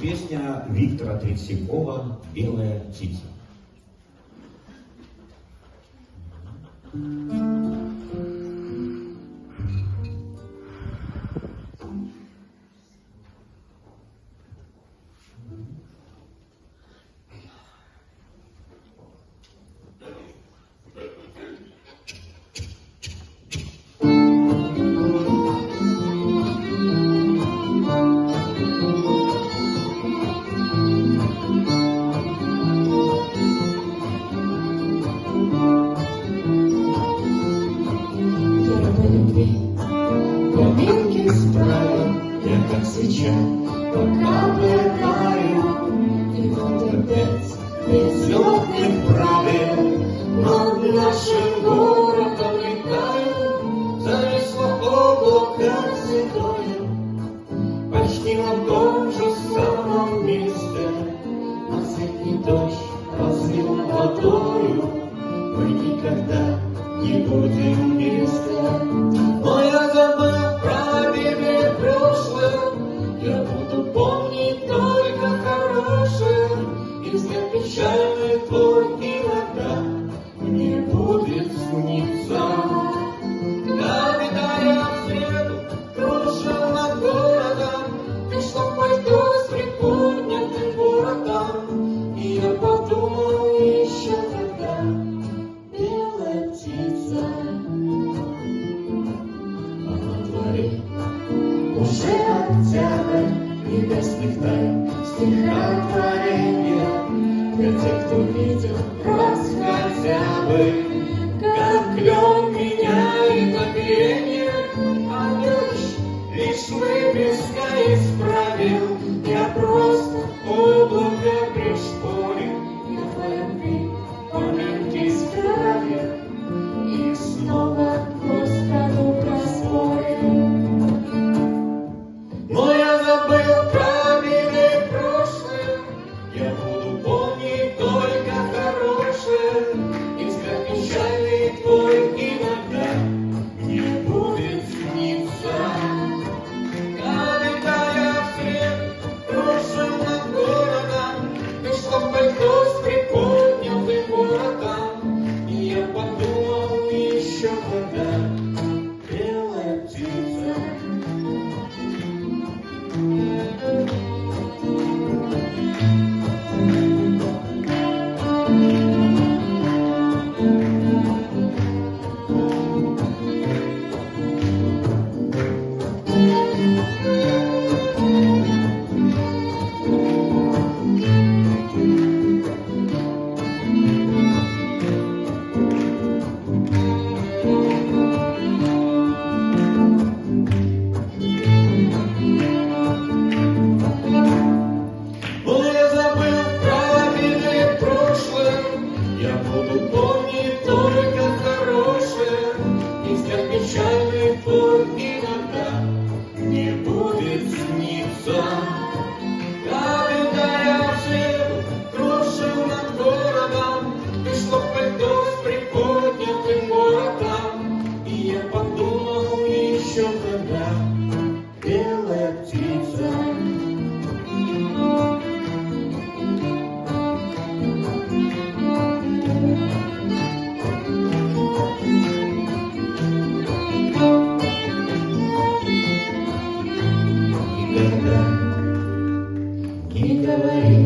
Песня Виктора Третьякова «Белая птица». Поминки справил, я как свеча, пока пылаю, и вот опять безлетных правил над нашим городом летаю, занесло облако седое, почти на том же самом месте. Осенний дождь разлил водою, мы никогда не будем вместе. Но я забыл про беды прошлое, я буду помнить только хорошее, и взгляд печальный твой иногда мне будет сниться. Когда я в среду кружил над городом, ты что пальто с приподнятым воротом, и я подумал еще тогда: белая птица. Уже октябрь небесных тайн, стихотворения для тех, кто видел раз хотя бы, как клен меняет оперение, а дождь лишь выписка исправил. Я просто облако пришпорил, я в любви поминки исправил и снова Господу проспорил. Но я забыл про беды прошлое, я буду помнить только хорошее, и взгляд печальный твой иногда мне будет сниться. Когда я в среду кружил над городом, ты что пальто с приподнятым воротом, и я подумал еще тогда: белая птица. Я буду помнить только хорошее, и взгляд печальный твой иногда не будет сниться. Когда я в среду кружил над городом, ты что пальто с приподнятым воротом, и я подумал еще тогда: белая птица. Не говори